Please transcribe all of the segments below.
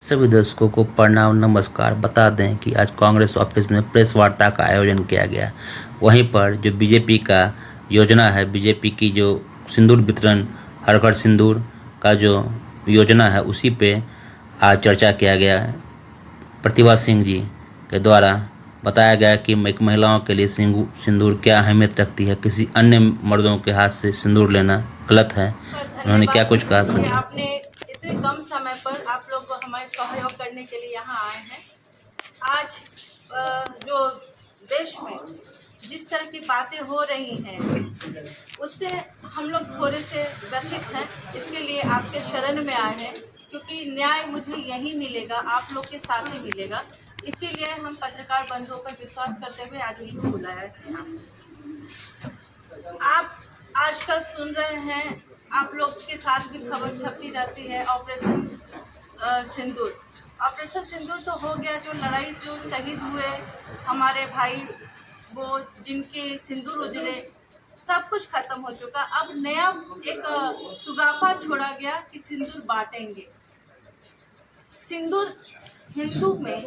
सभी दर्शकों को प्रणाम नमस्कार। बता दें कि आज कांग्रेस ऑफिस में प्रेस वार्ता का आयोजन किया गया। वहीं पर जो बीजेपी का योजना है, बीजेपी की जो सिंदूर वितरण, हर घर सिंदूर का जो योजना है, उसी पे आज चर्चा किया गया है। प्रतिभा सिंह जी के द्वारा बताया गया कि एक महिलाओं के लिए सिंदूर क्या अहमियत रखती है, किसी अन्य मर्दों के हाथ से सिंदूर लेना गलत है। उन्होंने क्या कुछ कहा, सुनिए। आपने इतने कम समय पर आप लोग को हमारे सहयोग करने के लिए यहाँ आए हैं। आज जो देश में जिस तरह की बातें हो रही हैं, उससे हम लोग थोड़े से व्यथित हैं। इसके लिए आपके शरण में आए हैं, क्योंकि न्याय मुझे यहीं मिलेगा, आप लोग के साथ ही मिलेगा। इसीलिए हम पत्रकार बंधुओं पर विश्वास करते हुए आज उनको बुलाया है। आप आजकल सुन रहे हैं, आप लोग के साथ भी खबर छपती रहती है, ऑपरेशन सिंदूर। ऑपरेशन सिंदूर तो हो गया, जो लड़ाई जो शहीद हुए हमारे भाई, वो जिनके सिंदूर उजले, सब कुछ खत्म हो चुका। अब नया एक सुगाफा छोड़ा गया कि सिंदूर बांटेंगे। सिंदूर हिंदू में,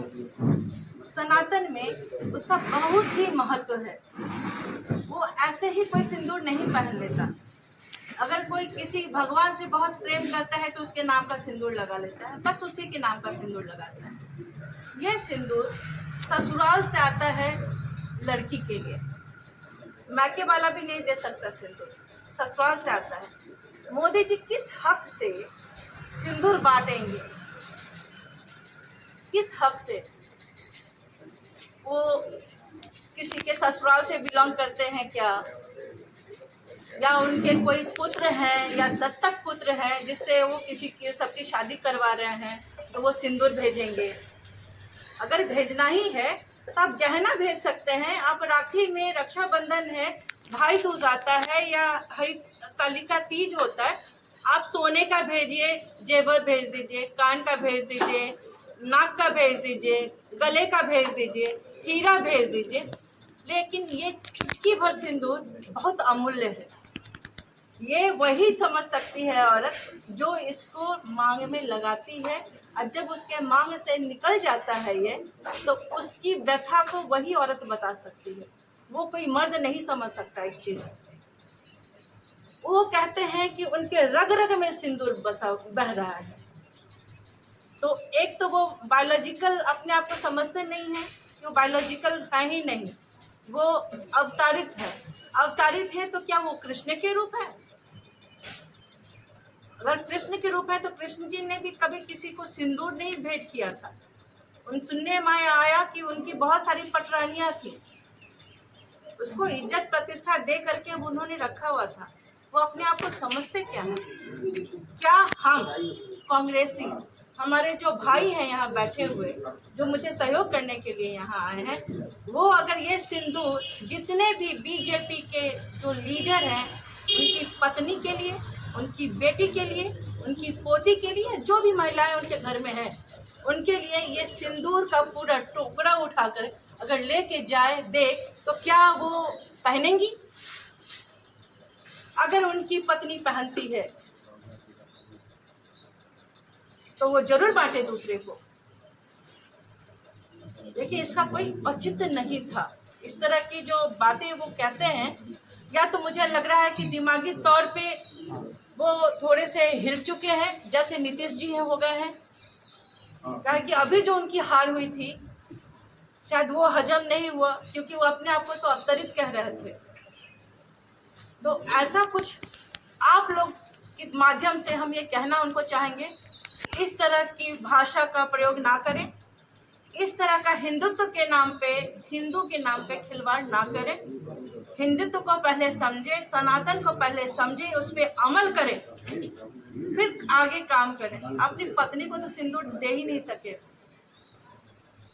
सनातन में उसका बहुत ही महत्व है। वो ऐसे ही कोई सिंदूर नहीं पहन लेता। अगर कोई किसी भगवान से बहुत प्रेम करता है तो उसके नाम का सिंदूर लगा लेता है, बस उसी के नाम का सिंदूर लगाता है। ये सिंदूर ससुराल से आता है लड़की के लिए, मायके वाला भी नहीं दे सकता सिंदूर, ससुराल से आता है। मोदी जी किस हक से सिंदूर बांटेंगे? किस हक से? वो किसी के ससुराल से बिलोंग करते हैं क्या? या उनके कोई पुत्र हैं या दत्तक पुत्र हैं जिससे वो किसी की सबकी शादी करवा रहे हैं तो वो सिंदूर भेजेंगे? अगर भेजना ही है तो आप गहना भेज सकते हैं। आप राखी में, रक्षाबंधन है, भाई दूज आता है या हरितालिका तीज होता है, आप सोने का भेजिए, जेवर भेज दीजिए, कान का भेज दीजिए, नाक का भेज दीजिए, गले का भेज दीजिए, हीरा भेज दीजिए। लेकिन ये चुटकी भर सिंदूर बहुत अमूल्य है। ये वही समझ सकती है औरत जो इसको मांग में लगाती है, और जब उसके मांग से निकल जाता है ये, तो उसकी व्यथा को वही औरत बता सकती है। वो कोई मर्द नहीं समझ सकता इस चीज को। वो कहते हैं कि उनके रग रग में सिंदूर बह रहा है। तो एक तो वो बायोलॉजिकल अपने आप को समझते नहीं है कि वो बायोलॉजिकल है ही नहीं, वो अवतारित है। अवतारित है तो क्या वो कृष्ण के रूप है? अगर कृष्ण के रूप है तो कृष्ण जी ने भी कभी किसी को सिंदूर नहीं भेंट किया था। उन सुनने में आया कि उनकी बहुत सारी पटरानियां थी, उसको इज्जत प्रतिष्ठा दे करके उन्होंने रखा हुआ था। वो अपने आप को समझते क्या है? क्या हम कांग्रेसी, हमारे जो भाई हैं यहाँ बैठे हुए, जो मुझे सहयोग करने के लिए यहाँ आए हैं, वो अगर ये सिंदूर जितने भी बीजेपी के जो लीडर हैं, उनकी पत्नी के लिए, उनकी बेटी के लिए, उनकी पोती के लिए, जो भी महिलाएं उनके घर में हैं, उनके लिए ये सिंदूर का पूरा टुकड़ा उठाकर अगर लेके जाए दे, तो क्या वो पहनेंगी? अगर उनकी पत्नी पहनती है तो वो जरूर बांटे दूसरे को। देखिए, इसका कोई औचित्य नहीं था। इस तरह की जो बातें वो कहते हैं, या तो मुझे लग रहा है कि दिमागी तौर पे वो थोड़े से हिल चुके हैं, जैसे नीतीश जी हो गए हैं। कारण कि अभी जो उनकी हार हुई थी, शायद वो हजम नहीं हुआ, क्योंकि वो अपने आप को तो अवतरित कह रहे थे। तो ऐसा कुछ आप लोग के माध्यम से हम ये कहना उनको चाहेंगे, इस तरह की भाषा का प्रयोग ना करें। इस तरह का हिंदुत्व के नाम पे, हिंदू के नाम पे खिलवाड़ ना करें। हिंदुत्व को पहले समझे, सनातन को पहले समझे, उस पर अमल करें, फिर आगे काम करें। अपनी पत्नी को तो सिंदूर दे ही नहीं सके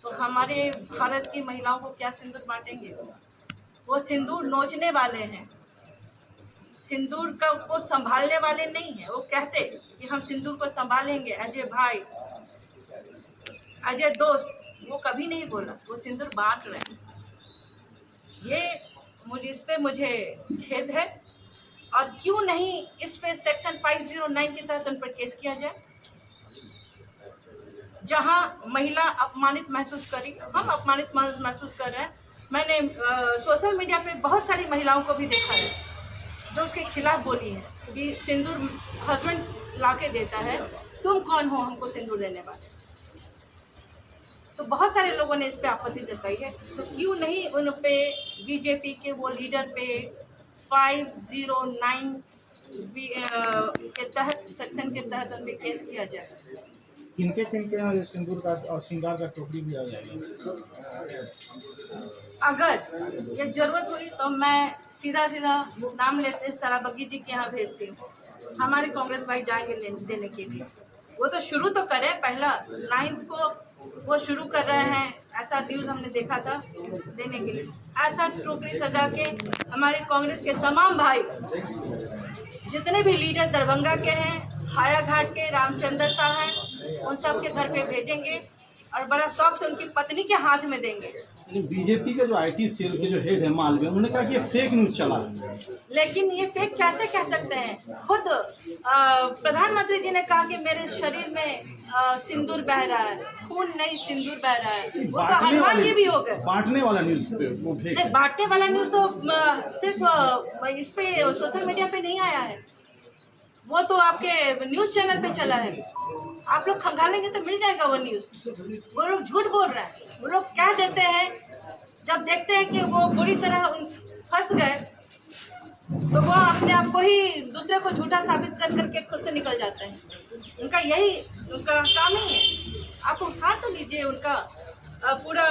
तो हमारे भारत की महिलाओं को क्या सिंदूर बांटेंगे? वो सिंदूर नोचने वाले हैं, सिंदूर का को संभालने वाले नहीं है। वो कहते कि हम सिंदूर को संभालेंगे, अजय भाई, अजय दोस्त, वो कभी नहीं बोला। वो सिंदूर बांट रहे हैं। ये इस पे मुझे खेद है। और क्यों नहीं इस पे सेक्शन 509 के तहत उन पर केस किया जाए? जहाँ महिला अपमानित महसूस करी, हम अपमानित महसूस कर रहे हैं। मैंने सोशल मीडिया पे बहुत सारी महिलाओं को भी देखा है जो उसके खिलाफ बोली है कि सिंदूर हस्बैंड ला के देता है, तुम कौन हो हमको सिंदूर देने वाले। तो बहुत सारे लोगों ने इस पे आपत्ति जताई है। तो क्यों नहीं उन पे बीजेपी के वो लीडर पे 509 के तहत, सेक्शन के तहत उन पे केस किया जाए। किनके यहाँ सिंदूर का और श्रृंगार का टोकरी भी आ जाएगी? अगर ये जरूरत हुई तो मैं सीधा नाम लेते सराबगी जी के यहाँ भेजती हूँ। हमारे कांग्रेस भाई जाएंगे देने के लिए। वो तो शुरू तो करें, पहला 9 को वो शुरू कर रहे हैं, ऐसा न्यूज़ हमने देखा था देने के लिए। ऐसा टोकरी सजा के हमारे कांग्रेस के तमाम भाई जितने भी लीडर दरभंगा के हैं, हायाघाट के रामचंद्र शाह हैं, उन सब के घर पे भेजेंगे और बड़ा शौक से उनकी पत्नी के हाथ में देंगे। बीजेपी के जो आईटी सेल के जो हेड है मालवीय, उन्होंने कहा कि ये फेक न्यूज चला है। लेकिन ये फेक कैसे कह सकते हैं? खुद प्रधानमंत्री जी ने कहा कि मेरे शरीर में सिंदूर बह रहा है, खून नहीं सिंदूर बह रहा है। वो तो हनुमान जी भी हो गए। बांटने वाला न्यूज वो फेक नहीं, बांटने वाला न्यूज तो सिर्फ इस पे सोशल मीडिया पे नहीं आया है, वो तो आपके न्यूज चैनल पे चला है। आप लोग खंगालेंगे तो मिल जाएगा वो न्यूज़। वो लोग झूठ बोल रहे हैं, वो लोग कह देते हैं, जब देखते हैं कि वो बुरी तरह फंस गए तो वो अपने आप को ही दूसरे को झूठा साबित कर करके खुद से निकल जाते हैं। उनका यही उनका काम ही है। आप उठा तो लीजिए उनका पूरा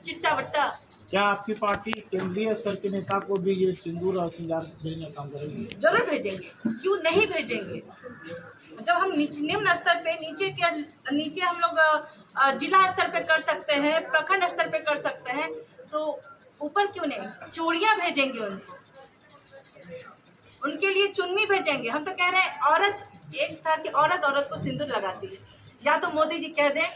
चिट्टा वट्टा। क्या आपकी पार्टी केंद्रीय स्तर के नेता को भी ये सिंदूर और श्रृंगार भेजने का काम करेगी? जरूर भेजेंगे, क्यों नहीं भेजेंगे। जब हम निम्न स्तर पे नीचे हम लोग जिला स्तर पे कर सकते हैं, प्रखंड स्तर पे कर सकते हैं, तो ऊपर क्यों नहीं? चूड़ियाँ भेजेंगे उनको, उनके लिए चुन्नी भेजेंगे। हम तो कह रहे हैं औरत, एक था कि औरत को सिंदूर लगाती है। या तो मोदी जी कह दें